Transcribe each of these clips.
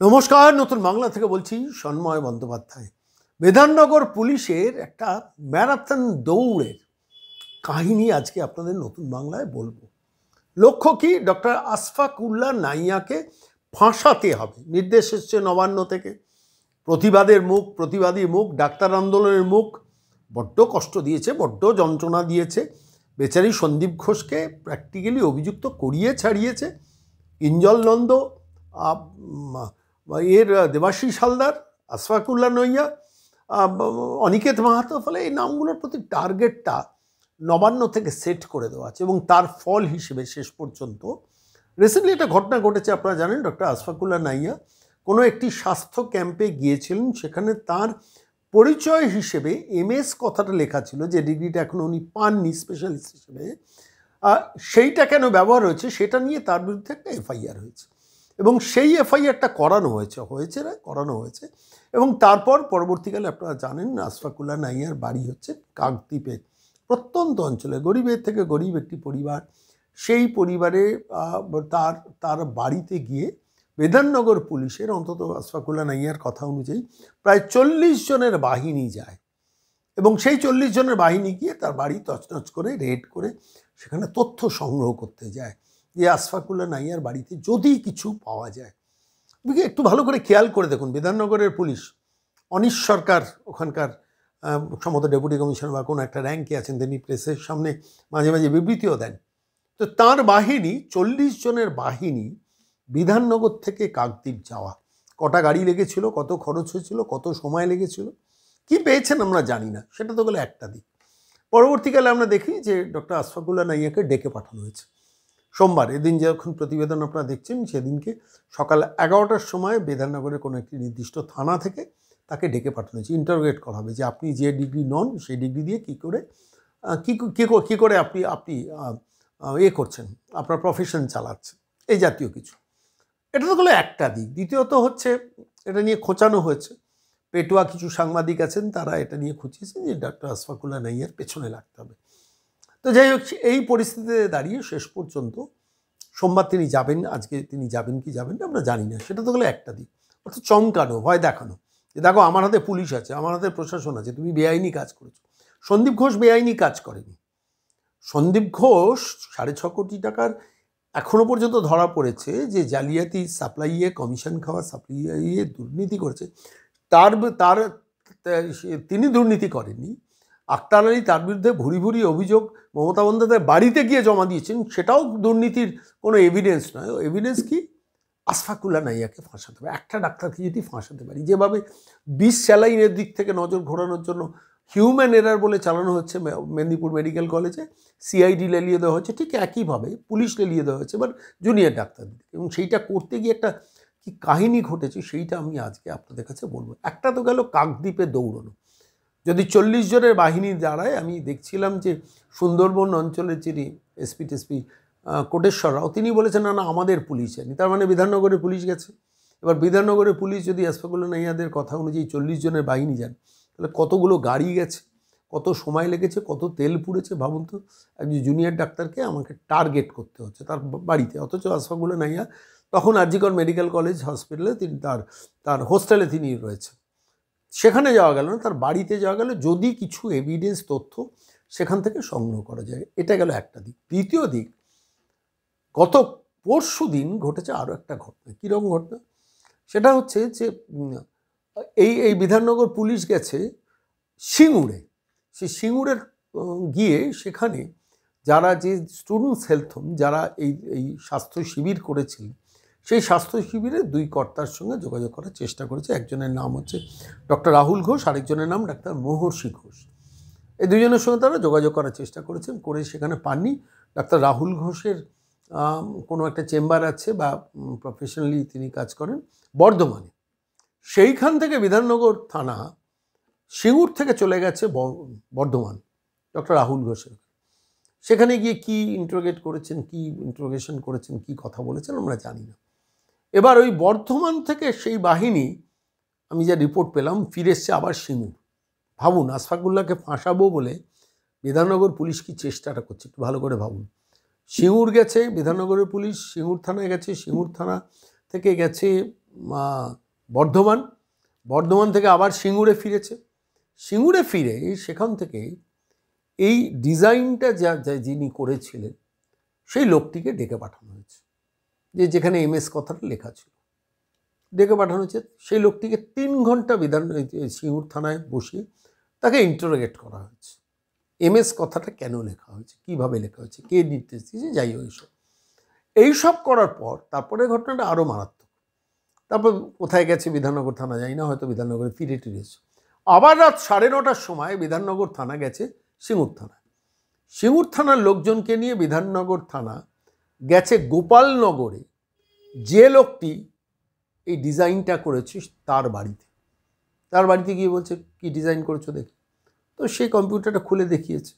নমস্কার, নতুন বাংলা থেকে বলছি সন্ময় বন্দ্যোপাধ্যায়। বিধাননগর পুলিশের একটা ম্যারাথন দৌড়ের কাহিনী আজকে আপনাদের নতুন বাংলায় বলবো। লক্ষ্য কি, ডক্টর আশফাক উল্লাহ নাইয়াকে ফাঁসাতে হবে, নির্দেশ এসছে নবান্ন থেকে। প্রতিবাদী মুখ, ডাক্তার আন্দোলনের মুখ বড্ড কষ্ট দিয়েছে, বড্ড যন্ত্রণা দিয়েছে। বেচারি সন্দীপ ঘোষকে প্র্যাকটিক্যালি অভিযুক্ত করিয়ে ছাড়িয়েছে। ইঞ্জল নন্দ, এর দেবাশিস হালদার, আশফাক উল্লাহ নাইয়া, অনিকেত মাহাতো। ফলে এই নামগুলোর প্রতি টার্গেটটা নবান্ন থেকে সেট করে দেওয়া আছে এবং তার ফল হিসেবে শেষ পর্যন্ত রিসেন্টলি একটা ঘটনা ঘটেছে। আপনারা জানেন, ডক্টর আশফাক উল্লাহ নাইয়া কোনো একটি স্বাস্থ্য ক্যাম্পে গিয়েছিলেন। সেখানে তার পরিচয় হিসেবে এমএস কথাটা লেখা ছিল, যে ডিগ্রিটা এখন উনি পাননি স্পেশালিস্ট হিসেবে। সেইটা কেন ব্যবহার হয়েছে সেটা নিয়ে তার বিরুদ্ধে একটা এফআইআর হয়েছে এবং সেই এফআইআরটা করানো হয়েছে এবং তারপর পরবর্তীকালে আপনারা জানেন, আশফাক উল্লাহ নাইয়ার বাড়ি হচ্ছে কাকদ্বীপে, প্রত্যন্ত অঞ্চলে, গরিবের থেকে গরিব একটি পরিবার। সেই পরিবারে তার বাড়িতে গিয়ে বিধাননগর পুলিশের, অন্তত আশফাক উল্লাহ নাইয়ার কথা অনুযায়ী, প্রায় 40 জনের বাহিনী যায় এবং সেই 40 জনের বাহিনী গিয়ে তার বাড়ি তছনছ করে রেড করে সেখানে তথ্য সংগ্রহ করতে যায় যে আশফাক উল্লাহ নাইয়ার বাড়িতে যদি কিছু পাওয়া যায়। একটু ভালো করে খেয়াল করে দেখুন, বিধাননগরের পুলিশ, অনিশ সরকার ওখানকার সম্ভবত ডেপুটি কমিশনার বা কোনো একটা র্যাঙ্কে আছেন, তিনি প্রেসের সামনে মাঝে মাঝে বিবৃতিও দেন। তো তার বাহিনী, 40 জনের বাহিনী বিধাননগর থেকে কাকদ্বীপ যাওয়া, কটা গাড়ি লেগেছিল, কত খরচ হয়েছিল, কত সময় লেগেছিল, কি পেয়েছেন আমরা জানি না, সেটা তো গেলে একটা দিক। পরবর্তীকালে আমরা দেখি যে ডক্টর আশফাক উল্লাহ নাইয়াকে ডেকে পাঠানো হয়েছে সোমবার। এদিন যখন প্রতিবেদন আপনারা দেখছেন, সেদিনকে সকাল 11টার সময় বিধাননগরের কোনো একটি নির্দিষ্ট থানা থেকে তাকে ডেকে পাঠানো হয়েছে। ইন্টারোগেট করা হবে যে আপনি যে ডিগ্রি নন, সেই ডিগ্রি দিয়ে কী করে আপনি করছেন, আপনার প্রফেশন চালাচ্ছেন, এই জাতীয় কিছু। এটা তো হলো একটা দিক। দ্বিতীয়ত হচ্ছে, এটা নিয়ে খোঁচানো হয়েছে, পেটুয়া কিছু সাংবাদিক আছেন, তারা এটা নিয়ে খুঁচিয়েছেন যে ডক্টর আশফাক উল্লাহ নাইয়ার পেছনে লাগতে হবে। তো যাই হোক, এই পরিস্থিতিতে দাঁড়িয়ে শেষ পর্যন্ত সোমবার তিনি যাবেন। আজকে তিনি যাবেন কি যাবেন না আমরা জানি না, সেটা তো হলো একটা দিক। অর্থাৎ চমকানো, ভয় দেখানো, যে দেখো আমার হাতে পুলিশ আছে, আমার হাতে প্রশাসন আছে, তুমি বেআইনি কাজ করেছো। সন্দীপ ঘোষ বেআইনি কাজ করেনি। সন্দীপ ঘোষ 6.5 কোটি টাকার এখনও পর্যন্ত ধরা পড়েছে যে জালিয়াতি সাপ্লাইয়ে, কমিশন খাওয়া সাপ্লাইয়ে দুর্নীতি করেছে। তিনি দুর্নীতি করেননি। আক্তার আলী তার বিরুদ্ধে ভুরি অভিযোগ মমতা বন্দ্যোপাধ্যায়ের বাড়িতে গিয়ে জমা দিয়েছেন, সেটাও দুর্নীতির কোনো এভিডেন্স নয়। এভিডেন্স কি? আশফাক উল্লাহ নাইয়াকে ফাঁসাতে হবে। একটা ডাক্তারকে যদি ফাঁসাতে পারি, যেভাবে 20 স্যালাইনের দিক থেকে নজর ঘোরানোর জন্য হিউম্যান এরার বলে চালানো হচ্ছে মেদিনীপুর মেডিকেল কলেজে, সিআইডি লেলিয়ে দেওয়া হচ্ছে, ঠিক একইভাবে পুলিশ লেলিয়ে দেওয়া হচ্ছে এবার জুনিয়র ডাক্তারদের। এবং সেইটা করতে গিয়ে একটা কি কাহিনী ঘটেছে, সেইটা আমি আজকে আপনাদের কাছে বলবো। একটা তো গেল কাকদ্বীপে দৌড়ানো। যদি 40 জনের বাহিনী দাঁড়ায়, আমি দেখছিলাম যে সুন্দরবন অঞ্চলের যিনি টেসপি কোটেশ্বর রাও, তিনি বলেছেন না আমাদের পুলিশ যায়নি। তার মানে বিধাননগরের পুলিশ গেছে। এবার বিধাননগরের পুলিশ যদি আশফাক উল্লাহ নাইয়াদের কথা অনুযায়ী 40 জনের বাহিনী যান, তাহলে কতগুলো গাড়ি গেছে, কত সময় লেগেছে, কত তেল পুড়েছে ভাবুন তো। একজন জুনিয়র ডাক্তারকে আমাকে টার্গেট করতে হচ্ছে তার বাড়িতে, অথচ আশফাক উল্লাহ নাইয়া তখন আরজিকর মেডিকেল কলেজ হসপিটালে তিনি তার হোস্টেলে তিনি রয়েছে। সেখানে যাওয়া গেল না, তার বাড়িতে যাওয়া গেল, যদি কিছু এভিডেন্স তথ্য সেখান থেকে সংগ্রহ করা যায়। এটা গেল একটা দিক। দ্বিতীয় দিক, গত পরশু দিন ঘটেছে আরও একটা ঘটনা। কীরকম ঘটনা? সেটা হচ্ছে যে এই বিধাননগর পুলিশ গেছে সিঙ্গুরে। সেই সিঙ্গুরের গিয়ে সেখানে যারা যে স্টুডেন্টস হেলথ হোম, যারা এই স্বাস্থ্য শিবির করেছিলেন, সেই স্বাস্থ্য শিবিরে 2 কর্তার সঙ্গে যোগাযোগ করার চেষ্টা করেছে। একজনের নাম হচ্ছে ডক্টর রাহুল ঘোষ, আরেকজনের নাম ডাক্তার মহর্ষি ঘোষ। এই দুজনের সঙ্গে তারা যোগাযোগ করার চেষ্টা করেছেন, করে সেখানে পাননি। ডাক্তার রাহুল ঘোষের কোনো একটা চেম্বার আছে বা প্রফেশনালি তিনি কাজ করেন বর্ধমানে। সেইখান থেকে বিধাননগর থানা সিঙ্গুর থেকে চলে গেছে বর্ধমান ডক্টর রাহুল ঘোষের। সেখানে গিয়ে কি ইন্টারোগেশন করেছেন, কি কথা বলেছেন আমরা জানি না। এবার ওই বর্ধমান থেকে সেই বাহিনী, আমি যা রিপোর্ট পেলাম, ফিরে এসছে আবার সিঙ্গুর। ভাবুন, আশফাক উল্লাহকে ফাঁসাবো বলে বিধাননগর পুলিশ কি চেষ্টাটা করছে, একটু ভালো করে ভাবুন। সিঙ্গুর গেছে বিধাননগরের পুলিশ, সিঙ্গুর থানায় গেছে, সিঙ্গুর থানা থেকে গেছে বর্ধমান, বর্ধমান থেকে আবার সিঙ্গুরে ফিরেছে। সিঙ্গুরে ফিরে সেখান থেকে এই ডিজাইনটা যিনি করেছিলেন সেই লোকটিকে ডেকে পাঠানো হয়েছে, যেখানে MS কথাটা লেখা ছিল, ডেকে পাঠানো হয়েছে। সেই লোকটিকে 3 ঘন্টা সিঙ্গুর থানায় বসিয়ে তাকে ইন্টারোগেট করা হয়েছে। MS কথাটা কেন লেখা হয়েছে, কিভাবে লেখা হয়েছে, কে নির্দেশ দিয়েছে, যাই হোক এইসব করার পর তারপরে ঘটনাটা আরও মারাত্মক। তারপর কোথায় গেছে বিধাননগর থানা যাই না, হয়তো বিধাননগরে ফিরে টিরেছে। আবার রাত 9:30টার সময় বিধাননগর থানা গেছে সিঙ্গুর থানা। সিঙ্গুর থানার লোকজনকে নিয়ে বিধাননগর থানা গেছে গোপালনগরে যে লোকটি এই ডিজাইনটা করেছে তার বাড়িতে গিয়ে বলছে কি ডিজাইন করেছো দেখি। তো সেই কম্পিউটারটা খুলে দেখিয়েছে।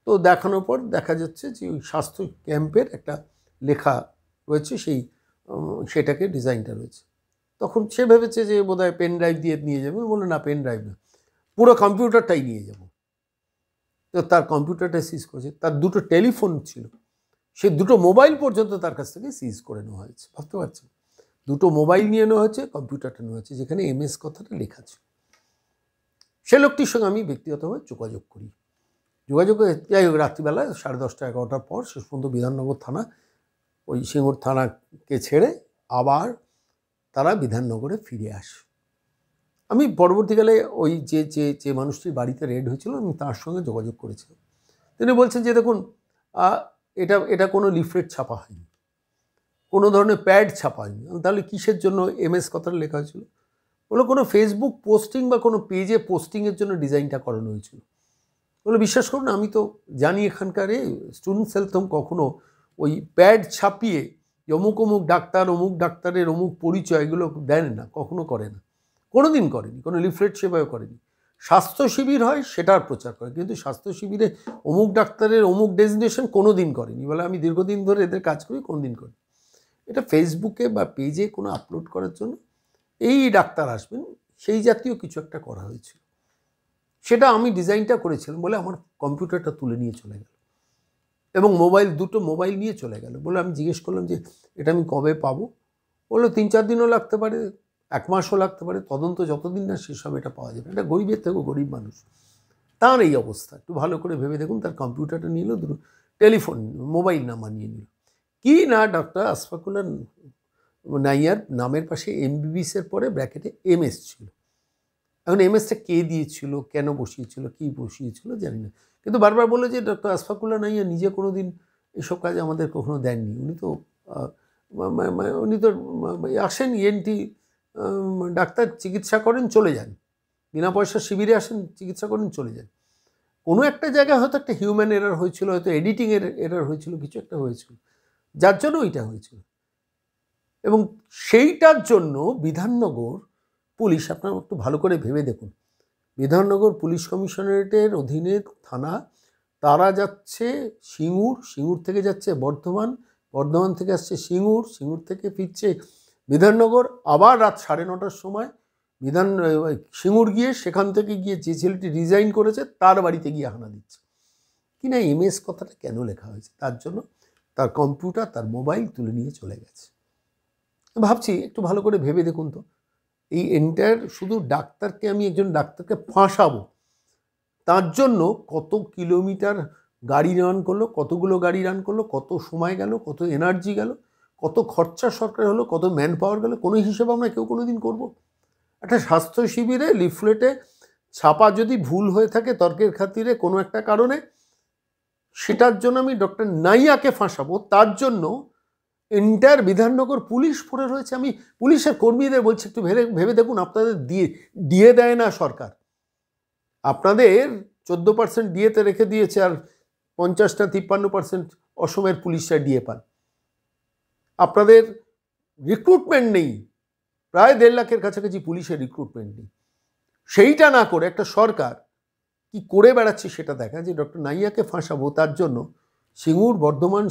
তো দেখানোর পর দেখা যাচ্ছে যে ওই স্বাস্থ্য ক্যাম্পের একটা লেখা রয়েছে, সেটাকে ডিজাইনটা রয়েছে। তখন সে ভেবেছে যে বোধহয় পেন ড্রাইভ দিয়ে নিয়ে যাবে, বললো না পেন ড্রাইভ না, পুরো কম্পিউটারটাই নিয়ে যাব। তো তার কম্পিউটারটা সিজ করেছে। তার 2টো টেলিফোন ছিল, সে 2টো মোবাইল পর্যন্ত তার কাছ থেকে সিজ করে নেওয়া হয়েছে। ভাবতে পারছেন, 2টো মোবাইল নিয়ে নেওয়া হয়েছে, কম্পিউটারটা নেওয়া হয়েছে যেখানে MS কথাটা লেখা ছিল। সে লোকটির সঙ্গে আমি ব্যক্তিগতভাবে যোগাযোগ করি। যাই হোক রাত্রিবেলা 10:30-11টার পর শেষ পর্যন্ত বিধাননগর থানা ওই সিঙ্গুর থানাকে ছেড়ে আবার তারা বিধাননগরে ফিরে আসে। আমি পরবর্তীকালে ওই যে মানুষটির বাড়িতে রেড হয়েছিল আমি তার সঙ্গে যোগাযোগ করেছিলাম। তিনি বলছেন যে দেখুন এটা কোনো লিফলেট ছাপা হয়নি, কোনো ধরনের প্যাড ছাপা হয়নি। তাহলে কিসের জন্য MS কথাটা লেখা হয়েছিল? বলে কোনো ফেসবুক পোস্টিং বা কোনো পেজে পোস্টিংয়ের জন্য ডিজাইনটা করানো হয়েছিল। বলে বিশ্বাস করুন আমি তো জানি এখানকার স্টুডেন্ট সেল তো কখনো ওই প্যাড ছাপিয়ে অমুক ডাক্তার, অমুক ডাক্তারের অমুক পরিচয় এগুলো দেন না, কখনো করে না, কোনো দিন করেনি, কোনো লিফলেট সেভাবে করেনি। স্বাস্থ্য শিবির হয় সেটার প্রচার করে, কিন্তু স্বাস্থ্য শিবিরে অমুক ডাক্তারের অমুক ডেজিগনেশন কোনো দিন করেনি। বলে আমি দীর্ঘদিন ধরে এদের কাজ করি, কোনো দিন করি। এটা ফেসবুকে বা পেজে কোনো আপলোড করার জন্য এই ডাক্তার আসবেন সেই জাতীয় কিছু একটা করা হয়েছিল। সেটা আমি ডিজাইনটা করেছিলাম বলে আমার কম্পিউটারটা তুলে নিয়ে চলে গেল এবং 2টো মোবাইল নিয়ে চলে গেল। বলে আমি জিজ্ঞেস করলাম যে এটা আমি কবে পাবো? বললো 3-4 দিনও লাগতে পারে, 1 মাসও লাগতে পারে, তদন্ত যতদিন না শেষ হবে এটা পাওয়া যাবে। এটা গরিবের থেকেও গরিব মানুষ, তার এই অবস্থা। একটু ভালো করে ভেবে দেখুন, তার কম্পিউটারটা নিল, টেলিফোন মোবাইল নাম্বার নিয়ে নিল, কি না ডক্টর আশফাকুল্লাহ নাইয়ার নামের পাশে MBBS পরে ব্র্যাকেটে MS ছিল। এখন MSটা কে দিয়েছিল, কেন বসিয়েছিল, কি বসিয়েছিল জানি না, কিন্তু বারবার বললো যে ডক্টর আশফাকুল্লাহ নাইয়া নিজে কোনো দিন এসব কাজ আমাদের কখনো দেননি। উনি তো আসেন ENT ডাক্তার, চিকিৎসা করেন, চলে যান, বিনা পয়সা শিবিরে আসেন, চিকিৎসা করেন, চলে যান। কোনো একটা জায়গায় হয়তো একটা হিউম্যান এরার হয়েছিল, হয়তো এডিটিংয়ের এরার হয়েছিল, কিছু একটা হয়েছিল যার জন্য ওইটা হয়েছিল। এবং সেইটার জন্য বিধাননগর পুলিশ, আপনারা একটু ভালো করে ভেবে দেখুন, বিধাননগর পুলিশ কমিশনারেটের অধীনে থানা, তারা যাচ্ছে সিঙ্গুর থেকে যাচ্ছে বর্ধমান থেকে আসছে সিঙ্গুর থেকে ফিরছে বিধাননগর, আবার রাত 9:30টার সময় সিঙ্গুর গিয়ে সেখান থেকে গিয়ে যে ছেলেটি ডিজাইন করেছে তার বাড়িতে গিয়ে হানা দিচ্ছে। কিনা MS কথাটা কেন লেখা হয়েছে তার জন্য তার কম্পিউটার, তার মোবাইল তুলে নিয়ে চলে গেছে। ভাবছি একটু ভালো করে ভেবে দেখুন তো, এই এন্টায়ার শুধু ডাক্তারকে, আমি একজন ডাক্তারকে ফাঁসাবো তার জন্য কত কিলোমিটার গাড়ি রান করলো, কতগুলো গাড়ি রান করলো, কত সময় গেল, কত এনার্জি গেল, কত খরচা সরকার হলো, কত ম্যান পাওয়ার গেল, কোনো হিসেব আমরা কেউ কোনো দিন করবো? একটা স্বাস্থ্য শিবিরে লিফলেটে ছাপা যদি ভুল হয়ে থাকে তর্কের খাতিরে কোনো একটা কারণে, সেটার জন্য আমি ডক্টর নাইয়াকে ফাঁসাবো, তার জন্য এন্টায়ার বিধাননগর পুলিশ পড়ে রয়েছে। আমি পুলিশের কর্মীদের বলছি একটু ভেবে দেখুন, আপনাদের দিয়ে দেয় না সরকার, আপনাদের 14% ডিএতে রেখে দিয়েছে, আর 50-53% অসমের পুলিশরা ডিএ পান। আপনাদের রিক্রুটমেন্ট নেই, প্রায় 1.5 লাখের কাছাকাছি পুলিশের রিক্রুটমেন্ট নেই। সেইটা না করে একটা সরকার কি করে বেড়াচ্ছে সেটা দেখা, যে ডক্টর নাইয়াকে ফাঁসাবো তার জন্য বর্ধমান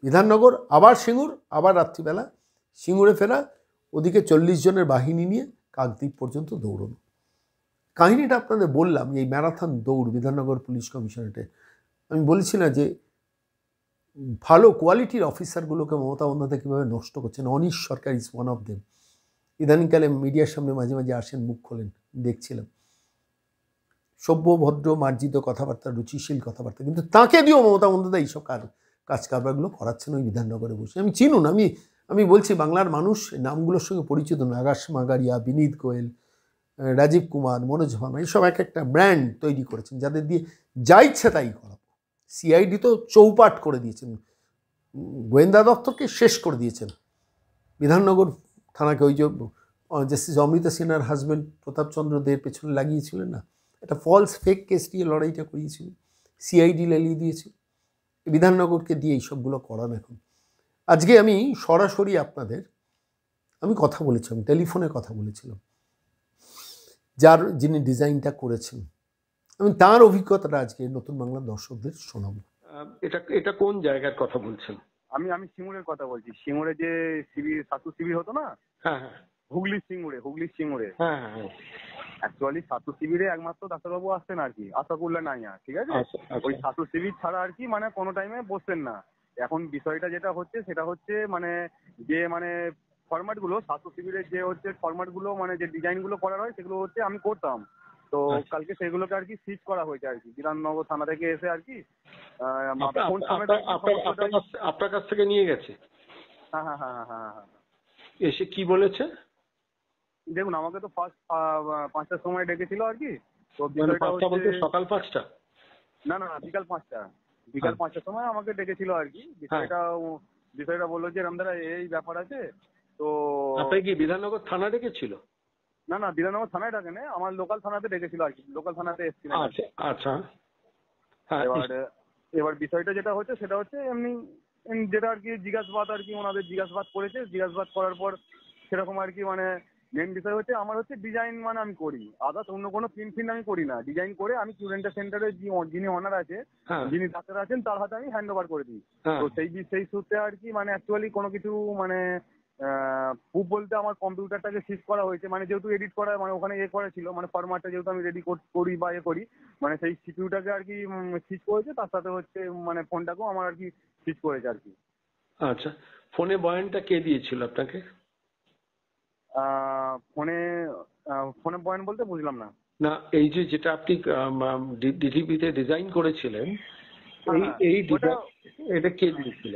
বিধাননগর, আবার আবার রাত্রিবেলা সিঙ্গুরে ফেরা, ওদিকে 40 জনের বাহিনী নিয়ে কাকদ্বীপ পর্যন্ত দৌড়ানো। কাহিনীটা আপনাদের বললাম, এই ম্যারাথন দৌড় বিধাননগর পুলিশ কমিশনারেটে। আমি বলেছি না যে ভালো কোয়ালিটির অফিসারগুলোকে মমতা বন্দ্যোপাধ্যায় কীভাবে নষ্ট করছেন। Anish Sarkar is one of them. ইদানিংকালে মিডিয়ার সামনে মাঝে মাঝে আসেন, মুখ খোলেন, দেখছিলাম। সভ্য ভদ্র মার্জিত কথাবার্তা, রুচিশীল কথাবার্তা, কিন্তু তাকে দিয়েও মমতা বন্দ্যোপাধ্যায় এইসব কাজ কারবারগুলো করাচ্ছেন ওই বিধাননগরে বসে। আমি চিনুন, আমি বলছি বাংলার মানুষ নামগুলোর সঙ্গে পরিচিত না। আকাশ মাগারিয়া, বিনীত গোয়েল, রাজীব কুমার, মনোজ ভার্মা, এইসব এক একটা ব্র্যান্ড তৈরি করেছেন যাদের দিয়ে যা ইচ্ছে তাই করাবো। সিআইডি তো চৌপাট করে দিয়েছেন, গোয়েন্দা দপ্তরকে শেষ করে দিয়েছেন। বিধাননগর থানাকে ওই যে জাস্টিস অমৃতা সিনহার হাজব্যান্ড প্রতাপচন্দ্র দের পেছনে লাগিয়েছিলেন না, একটা ফলস ফেক কেস দিয়ে লড়াইটা করিয়েছিল, সিআইডি লেলিয়ে দিয়েছিল। বিধাননগরকে দিয়ে এইসবগুলো করান এখন। আজকে আমি সরাসরি আমি কথা বলেছিলাম, টেলিফোনে কথা বলেছিলাম যিনি ডিজাইনটা করেছেন। আমি তার অভিজ্ঞতাটা আজকে নতুন বাংলার দর্শকদের শোনাবো। এটা কোন জায়গার কথা বলছেন? আমি সিঙ্গুরের কথা বলছি। সিঙ্গুরে যে শিবির, ছাত্র শিবির হতো না, হ্যাঁ হ্যাঁ, হুগলির সিঙ্গুরে। হ্যাঁ হ্যাঁ, অ্যাকচুয়ালি ছাত্র শিবিরে একমাত্র ডাক্তারবাবু আসতেন আর কি, আশাকুল্লাহ নাইয়া, ঠিক আছে। ওই ছাত্র শিবির ছাড়া আর কি মানে কোনো টাইমে বসতেন না। এখন বিষয়টা যেটা হচ্ছে সেটা হচ্ছে মানে যে মানে ফরম্যাট গুলো ছাত্র শিবিরের যে হচ্ছে ফরম্যাট গুলো মানে যে ডিজাইন গুলো করা হয় সেগুলো হচ্ছে আমি করতাম। তো কালকে সেগুলোকে আর কি সিজ করা হয়েছে আর কি, বিধাননগর থানা থেকে এসে আর কি আপনার কাছ থেকে নিয়ে গেছে। হ্যাঁ হ্যাঁ হ্যাঁ হ্যাঁ হ্যাঁ। এসে কি বলেছে? দেখুন, আমাকে তো ফার্স্ট 5টার সময় ডেকেছিল আর কি। তো সকাল 5টা? না না, বিকাল 5টা। বিকাল 5টার সময় আমাকে ডেকেছিল আর কি। বিষয়টা বললো যে রামদারা এই ব্যাপার আছে। তো আপনাকে কি বিধাননগর থানা ডেকেছিল? না না, বিধাননগর থানায় ডাকে না, আমার লোকাল থানাতে ডেকেছিল আর কি, লোকাল থানাতে এসেছিল। আচ্ছা আচ্ছা। এবার বিষয়টা যেটা হচ্ছে সেটা হচ্ছে এমনি যেটা আর কি জিজ্ঞাসাবাদ আর কি ওনাদের জিজ্ঞাসাবাদ করেছে। জিজ্ঞাসাবাদ করার পর সেরকম আর কি মানে মেন বিষয় হচ্ছে আমার হচ্ছে ডিজাইন মানে আমি করি, আদার্স অন্য কোনো প্রিন্ট আমি করি না। ডিজাইন করে আমি কিউরেন্টার সেন্টারের যিনি অনার আছে, যিনি ডাক্তার আছেন, তার হাতে আমি হ্যান্ড ওভার করে দিই। তো সেই সূত্রে আর কি মানে অ্যাকচুয়ালি কোনো কিছু মানে প্রুফ বলতে আমার কম্পিউটারটাকে সিজ করা হয়েছে। মানে যেহেতু এডিট করা মানে ওখানে করা ছিল, মানে ফরম্যাটটা যেহেতু আমি রেডি করি বা করি, মানে সেই সিপিইউটাকে আর কি সিজ করেছে। তার সাথে হচ্ছে মানে ফোনটাকেও আমার আর কি সিজ করেছে আর কি। আচ্ছা, ফোনে বয়ানটা কে দিয়েছিল আপনাকে? ফোনে বয়ান বলতে বুঝলাম না। না, এই যেটা আপনি ডিটিপিতে ডিজাইন করেছিলেন, এটা কে দিয়েছিল?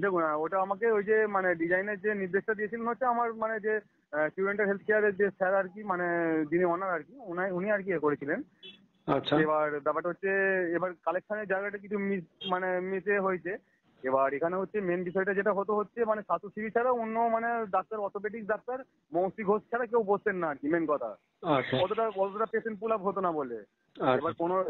দেখুন, ওটা আমাকে ওই যে মানে ডিজাইনের যে নির্দেশটা দিয়েছিলেন হচ্ছে আমার মানে যে কিউরেন্টার হেলথ কেয়ারের যে স্যার আর কি, মানে যিনি অনার আর কি, উনি আর কি করেছিলেন। আচ্ছা, এবার ব্যাপারটা হচ্ছে এবার কালেকশনের জায়গাটা কিছু মিসে হয়েছে। এবার এখানে হচ্ছে মেন বিষয়টা যেটা হচ্ছে মানে ছাত্র শিবির ছাড়া অন্য মানে ডাক্তার, অর্থোপেডিক ডাক্তার মৌসি ঘোষ ছাড়া কেউ বসতেন না আর কি, মেন কথা। অতটা পেশেন্ট পুল আপ হতো না বলে।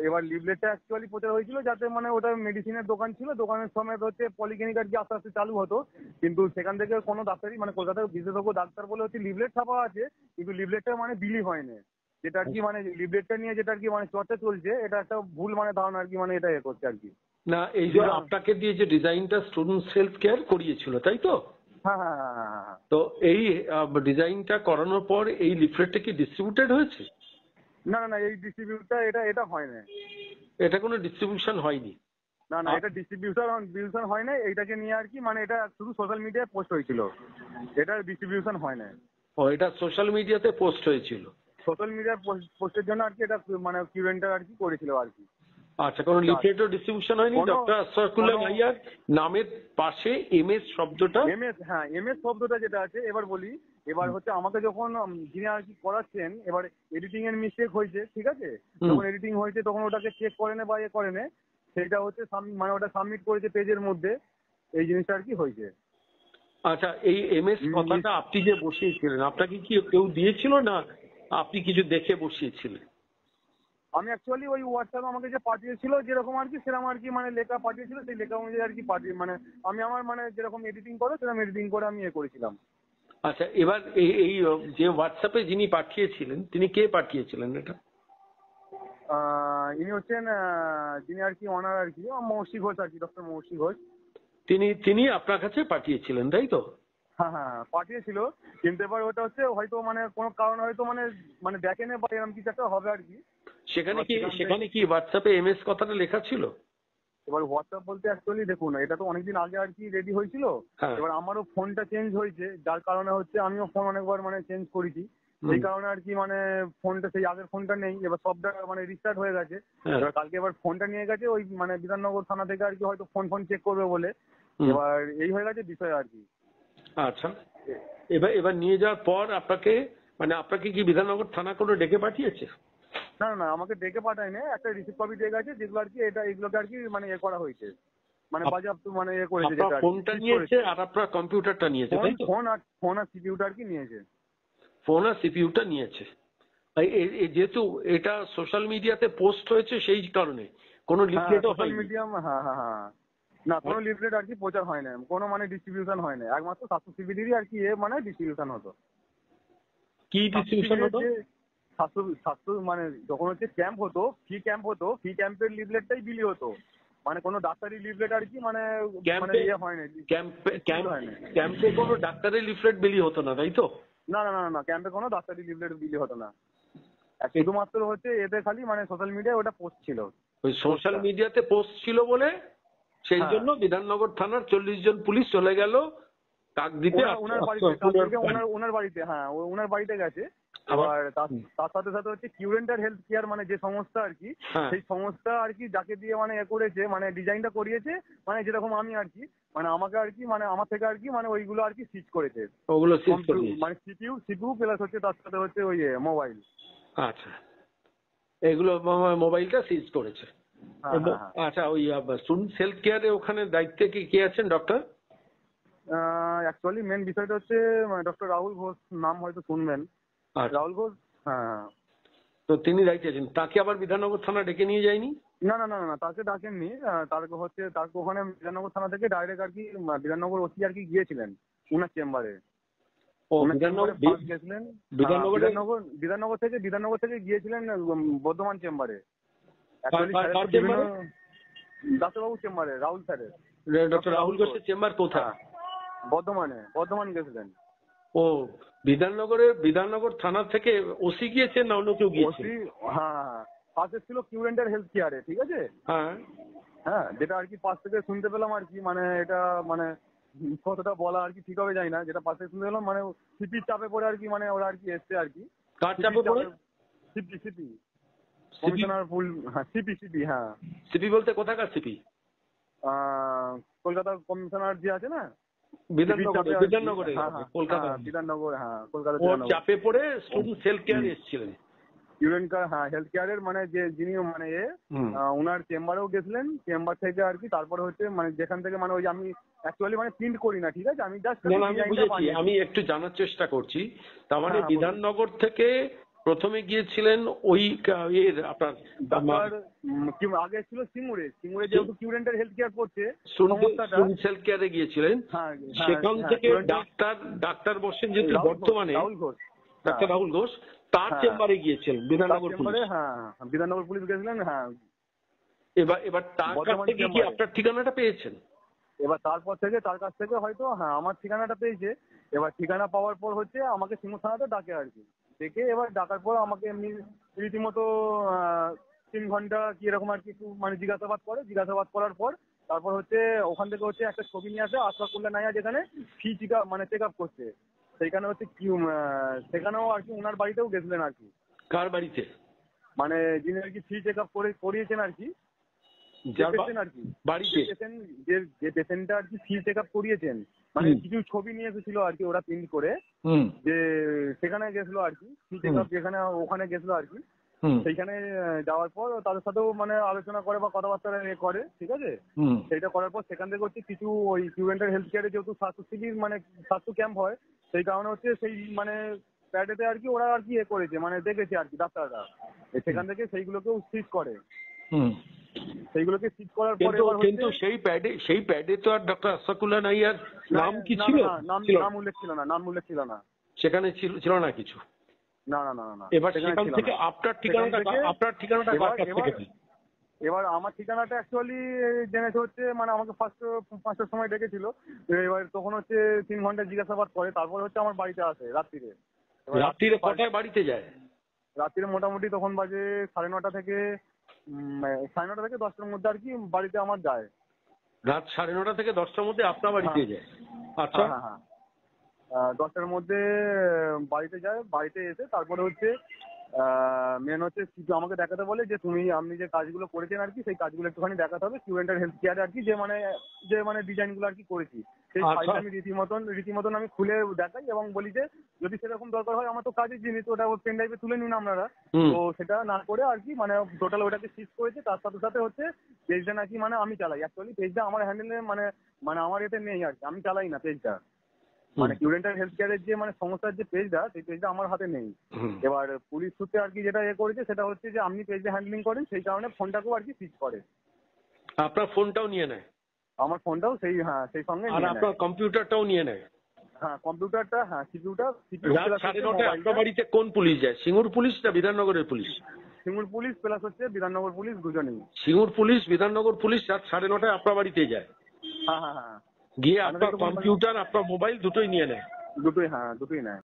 এবার লিভলেটটা অ্যাকচুয়ালি প্রচার হয়েছিল যাতে মানে ওটা মেডিসিনের দোকান ছিল, দোকানের সমেত হচ্ছে পলিক্লিনিক আর কি আস্তে আস্তে চালু হতো। কিন্তু সেখান থেকে কোনো ডাক্তারই মানে কলকাতার বিশেষজ্ঞ ডাক্তার বলে হচ্ছে লিভলেট ছাপা আছে, কিন্তু লিভলেটটা মানে বিলি হয়নি। যেটা আর কি মানে লিভলেটটা নিয়ে যেটা আর কি মানে চর্চা চলছে, এটা একটা ভুল মানে ধারণা আর কি, মানে এটা করছে আর কি। না, এই যে আপনাকে দিয়ে যে ডিজাইনটা স্টুডেন্টস হেলথ কেয়ার করিয়েছিল, তাই তো? হ্যাঁ হ্যাঁ হ্যাঁ। তো এই ডিজাইনটা করানোর পর এই লিফলেটটা কি ডিস্ট্রিবিউটেড হয়েছে? না না না, এই ডিস্ট্রিবিউটটা এটা হয় না। এটা কোনো ডিস্ট্রিবিউশন হয়নি? না না, এটা ডিস্ট্রিবিউশন হয় না। এইটাকে নিয়ে আর কি মানে এটা শুধু সোশ্যাল মিডিয়ায় পোস্ট হয়েছিল, এটা ডিস্ট্রিবিউশন হয় না। ও, এটা সোশ্যাল মিডিয়াতে পোস্ট হয়েছিল? সোশ্যাল মিডিয়ায় পোস্টের জন্য আর কি এটা মানে কিউরেন্টার আর কি করেছিল আর কি। আচ্ছা, কোনো লিফলেটও ডিস্ট্রিবিউশন হয়নি? ডক্টর আশফাকুল্লাহ নাইয়ার নামের পাশে এমএস শব্দটা, এমএস শব্দটা যেটা আছে, এবার বলি, এবার হচ্ছে আমাকে যখন যিনি আর কি করাচ্ছেন, এবার এডিটিং এর মিস্টেক হয়েছে, ঠিক আছে। যখন এডিটিং হয়েছে তখন ওটাকে চেক করে না বা করে না, সেটা হচ্ছে মানে ওটা সাবমিট করেছে পেজের মধ্যে, এই জিনিসটা আর কি হয়েছে। আচ্ছা, এই এমএস কথাটা আপনি যে বসিয়েছিলেন, আপনাকে কি কেউ দিয়েছিল না আপনি কিছু দেখে বসিয়েছিলেন? আমি অ্যাকচুয়ালি ওই হোয়াটসঅ্যাপে আমাকে যে পাঠিয়েছিল যেরকম আর কি সেরকম আর কি মানে লেখা পাঠিয়েছিল, সেই লেখা অনুযায়ী আর কি মানে আমি আমার মানে যেরকম এডিটিং করে সেরকম এডিটিং করে আমি করেছিলাম। আচ্ছা, এবার এই যে হোয়াটসঅ্যাপে যিনি পাঠিয়েছিলেন তিনি কে পাঠিয়েছিলেন এটা? ইনি হচ্ছেন যিনি আর কি অনার আর কি, মৌসি ঘোষ আর কি, ডক্টর মৌসি ঘোষ। তিনি আপনার কাছে পাঠিয়েছিলেন, তাই তো? হ্যাঁ হ্যাঁ, পাঠিয়েছিল। কিন্তু এবার ওটা হচ্ছে হয়তো মানে কোনো কারণে হয়তো মানে দেখেন বা এরকম কিছু একটা হবে আর কি। সেখানে কি হোয়াটসঅ্যাপে এমএস কথাটা লেখা ছিল? এবার হোয়াটসঅ্যাপ বলতে অ্যাকচুয়ালি দেখুন, এটা তো অনেকদিন আগে আর কি রেডি হয়েছিল। হ্যাঁ। এবার আমারও ফোনটা চেঞ্জ হয়েছে, যার কারণে হচ্ছে আমিও ফোন অনেকবার মানে চেঞ্জ করেছি। সেই কারণে আর কি মানে ফোনটা সেই আগের ফোনটা নেই, এবার সবটা মানে রিস্টার্ট হয়ে গেছে। হ্যাঁ। এবার কালকে এবার ফোনটা নিয়ে গেছে ওই মানে বিধাননগর থানা থেকে আর কি, হয়তো ফোন চেক করবে বলে। এবার এই হয়ে গেছে বিষয় আর কি। আচ্ছা, এবার নিয়ে যাওয়ার পর আপনাকে কি বিধাননগর থানা কোনো ডেকে পাঠিয়েছে? না না না, আমাকে ডেকে পাঠায় না, একটা রিসিপ্ট কপি দিয়ে গেছে, যেগুলো আর কি এগুলোকে আর কি মানে করা হয়েছে, মানে বাজেয়াপ্ত মানে করেছে যেটা। আপনার ফোনটা নিয়েছে আর আপনার কম্পিউটারটা নিয়েছে, তাই তো? ফোন আর সিপিইউটা আর কি নিয়েছে। ফোন আর সিপিইউটা নিয়েছে। যেহেতু এটা সোশ্যাল মিডিয়াতে পোস্ট হয়েছে সেই কারণে কোনো লিফলেটও সোশ্যাল হয়নি। মিডিয়াম, হ্যাঁ হ্যাঁ হ্যাঁ, না কোনো লিফলেট আর কি প্রচার হয় না, কোনো মানে ডিস্ট্রিবিউশন হয় না, একমাত্র 700 সিবিডিরই আর কি মানে ডিস্ট্রিবিউশন হতো। কি ডিস্ট্রিবিউশন হতো? 700 মানে যখন হচ্ছে ক্যাম্প হতো, ফ্রি ক্যাম্পের লিফলেটটাই বিলি হতো, মানে কোনো ডাক্তারি লিফলেট আর কি মানে ইয়ে হয় না। ক্যাম্পে কোনো ডাক্তারের লিফলেট বিলি হতো না, তাই তো? না না না না, ক্যাম্পে কোনো ডাক্তারি লিফলেট বিলি হতো না, শুধুমাত্র হচ্ছে এতে খালি মানে সোশ্যাল মিডিয়ায় ওটা পোস্ট ছিল। ওই সোশ্যাল মিডিয়াতে পোস্ট ছিল বলে সেই জন্য বিধাননগর থানার 40 জন পুলিশ চলে গেল কাকদ্বীপে। ওনার বাড়িতে, হ্যাঁ ওনার বাড়িতে গেছে। আবার তার সাথে সাথে হচ্ছে কিউরেন্টার হেলথ কেয়ার মানে যে সংস্থা আর কি, সেই সংস্থা আর কি যাকে দিয়ে মানে করেছে মানে ডিজাইনটা করিয়েছে, মানে যেরকম আমি আর কি মানে আমাকে আর কি মানে আমার থেকে আর কি মানে ওইগুলো আর কি সিজ করেছে, ওগুলো সিজ করেছে মানে সিপিইউ প্লাস হচ্ছে তার সাথে হচ্ছে ওই মোবাইল। আচ্ছা, এগুলো মোবাইলটা সিজ করেছে। আচ্ছা, ওই স্টুডেন্ট হেলথ কেয়ারে ওখানে দায়িত্বে কে আছেন ডক্টর? অ্যাকচুয়ালি মেন বিষয়টা হচ্ছে ডক্টর রাহুল ঘোষ, নাম হয়তো শুনবেন। রাহুল ঘোষ, হ্যাঁ। তো তিনি দায়িত্বে আছেন, তাকে আবার বিধাননগর থানা ডেকে নিয়ে যায়নি? না না না না, তাকে ডাকেননি, তাকে ওখানে বিধাননগর থানা থেকে ডাইরেক্ট আর কি বিধাননগর ওসি আর কি গিয়েছিলেন উনার চেম্বারে। গেছিলেন বিধাননগর থেকে গিয়েছিলেন বর্ধমান চেম্বারে, ডাক্তারবাবুর চেম্বারে, রাহুল স্যারের। ডক্টর রাহুল ঘোষের চেম্বার কোথায়? বর্ধমান গেছিলেন। ও, বিধাননগর থানা থেকে ওসি গিয়েছেন না অন্য কেউ গিয়েছে? হ্যাঁ, পাশে ছিল কিউরেন্টার হেলথ কেয়ারে, ঠিক আছে। হ্যাঁ হ্যাঁ, যেটা আর কি পাশ থেকে শুনতে পেলাম আর কি, মানে এটা মানে কতটা বলা আর কি ঠিক হবে জানি না, যেটা পাশে শুনতে পেলাম মানে সিপির চাপে পড়ে আর কি মানে ওরা আর কি এসছে আর কি। কার চাপে পড়ে? সিপি কমিশনার ফুল, হ্যাঁ সিপি, হ্যাঁ। সিপি বলতে কোথাকার সিপি? কলকাতা কমিশনার যে আছে না, বিধাননগরে কলকাতা, বিধাননগর, হ্যাঁ কলকাতা। চাপে পড়ে স্টুডেন্ট হেলথ কেয়ারে এসেছিলেন। হেলথ কেয়ারের মানে যে যিনি মানে ওনার চেম্বারেও গেছিলেন, চেম্বার থেকে আর কি তারপরে হচ্ছে মানে যেখান থেকে মানে ওই আমি অ্যাকচুয়ালি মানে প্রিন্ট করি না, ঠিক আছে, আমি জাস্ট আমি একটু জানার চেষ্টা করছি। তার মানে বিধাননগর থেকে প্রথমে গিয়েছিলেন ওই আপনার আগে ছিল সিঙ্গুরে যেহেতু কিউরেন্টার হেলথ কেয়ার করছে স্টুডেন্ট হেলথ কেয়ারে গিয়েছিলেন, সেখান থেকে ডাক্তার বসেন যেহেতু বর্তমানে ডাক্তার রাহুল ঘোষ, তার চেম্বারে গিয়েছিলেন বিধাননগর পুলিশ। হ্যাঁ, বিধাননগর পুলিশ গেছিলেন। হ্যাঁ, এবার তার কাছ থেকে কি আপনার ঠিকানাটা পেয়েছেন? এবার তার কাছ থেকে হয়তো হ্যাঁ আমার ঠিকানাটা পেয়েছে। এবার ঠিকানা পাওয়ার পর হচ্ছে আমাকে সিঙ্গুর থানাতে ডাকে আর কি, ডেকে এবার ডাকার পর আমাকে এমনি রীতিমতো 3 ঘন্টা কি এরকম আর কি একটু মানে জিজ্ঞাসাবাদ করার পর তারপর হচ্ছে ওখান থেকে হচ্ছে একটা ছবি নিয়ে আসে আশরাফুল্লাহ নাইয়া, যেখানে ফি চেক আপ করছে, সেইখানে হচ্ছে কি সেখানেও আর কি ওনার বাড়িতেও গেছিলেন আর কি। কার বাড়িতে? মানে যিনি আর কি ফি চেক আপ করিয়েছেন আর কি, বাড়িতে যে পেশেন্টটা আর কি ফি চেক আপ করিয়েছেন, মানে কিছু ছবি নিয়ে এসেছিল আর কি ওরা প্রিন্ট করে, যে সেখানে গেছিল আর কি ফি চেক আপ যেখানে ওখানে গেছিল আর কি। সেইখানে যাওয়ার পর তাদের সাথেও মানে আলোচনা করে বা কথাবার্তা করে, ঠিক আছে। সেইটা করার পর সেখান থেকে হচ্ছে কিছু ওই কিউরেন্টার হেলথ কেয়ারে যেহেতু স্বাস্থ্য শিবির মানে স্বাস্থ্য ক্যাম্প হয়, সেই কারণে হচ্ছে সেই মানে প্যাডেতে আর কি ওরা আর কি করেছে মানে দেখেছে আর কি ডাক্তাররা, সেখান থেকে সেইগুলোকেও সিজ করে। সেইগুলোকে সিজ করার পরে কিন্তু সেই প্যাডে তো আর ডক্টর আশরাফুল্লাহ নাইয়ার নাম কি ছিল? নাম উল্লেখ ছিল না সেখানে ছিল না কিছু। না না না না। এবার সেখান থেকে আপনার ঠিকানাটা কার কাছ থেকে? এবার আমার ঠিকানাটা অ্যাকচুয়ালি জেনেছে হচ্ছে মানে আমাকে ফার্স্ট 5টার সময় ডেকেছিল, এবার তখন হচ্ছে 3 ঘন্টা জিজ্ঞাসাবাদ করে তারপরে হচ্ছে আমার বাড়িতে আসে রাত্রিরে কটায় বাড়িতে যায়? রাত্রিরে মোটামুটি তখন বাজে 9:30 থেকে 9:30 থেকে 10টার মধ্যে আর কি বাড়িতে আমার যায়। রাত 9:30 থেকে 10টার মধ্যে আপনার বাড়িতে যায়? আচ্ছা। হ্যাঁ হ্যাঁ হ্যাঁ 10টার মধ্যে বাড়িতে যায়। বাড়িতে এসে তারপরে হচ্ছে মেন হচ্ছে কিছু আমাকে দেখাতে বলে যে আপনি যে কাজগুলো করেছেন আর কি সেই কাজগুলো একটুখানি দেখাতে হবে স্টুডেন্টের হেলথ কেয়ারে আর কি যে মানে ডিজাইনগুলো আর কি করেছি সেই ফাইলটা আমি রীতিমতন আমি খুলে দেখাই এবং বলি যে যদি সেরকম দরকার হয় আমার তো কাজের জিনিস ওটা পেন ড্রাইভে তুলে নিন আপনারা। তো সেটা না করে আর কি মানে টোটাল ওটাকে সিজ করেছে। তার সাথে সাথে হচ্ছে পেজটা নাকি মানে আমি চালাই। অ্যাকচুয়ালি পেজটা আমার হ্যান্ডেলে মানে আমার এতে নেই আর কি, আমি চালাই না পেজটা। মানে স্টুডেন্টের হেলথ কেয়ারের যে মানে সংস্থার যে পেজটা সেই পেজটা আমার হাতে নেই। এবার পুলিশ সূত্রে আর কি যেটা করেছে সেটা হচ্ছে যে আপনি পেজটা হ্যান্ডলিং করেন সেই কারণে ফোনটাকেও আর কি সিজ করে। আপনার ফোনটাও নিয়ে নেয়? আমার ফোনটাও সেই সঙ্গে আর আপনার কম্পিউটারটাও নিয়ে নেয়? হ্যাঁ কম্পিউটারটা সিপিইউটা। রাত 9:30 আপনার বাড়িতে কোন পুলিশ যায়? সিঙ্গুর পুলিশ না বিধাননগরের পুলিশ? সিঙ্গুর পুলিশ প্লাস হচ্ছে বিধাননগর পুলিশ দুজনেই। সিঙ্গুর পুলিশ বিধাননগর পুলিশ রাত 9:30 আপনার বাড়িতে যায়? হ্যাঁ হ্যাঁ হ্যাঁ গিয়ে আপনার কম্পিউটার আপনার মোবাইল দুটোই নিয়ে নেয়? দুটোই নেয়।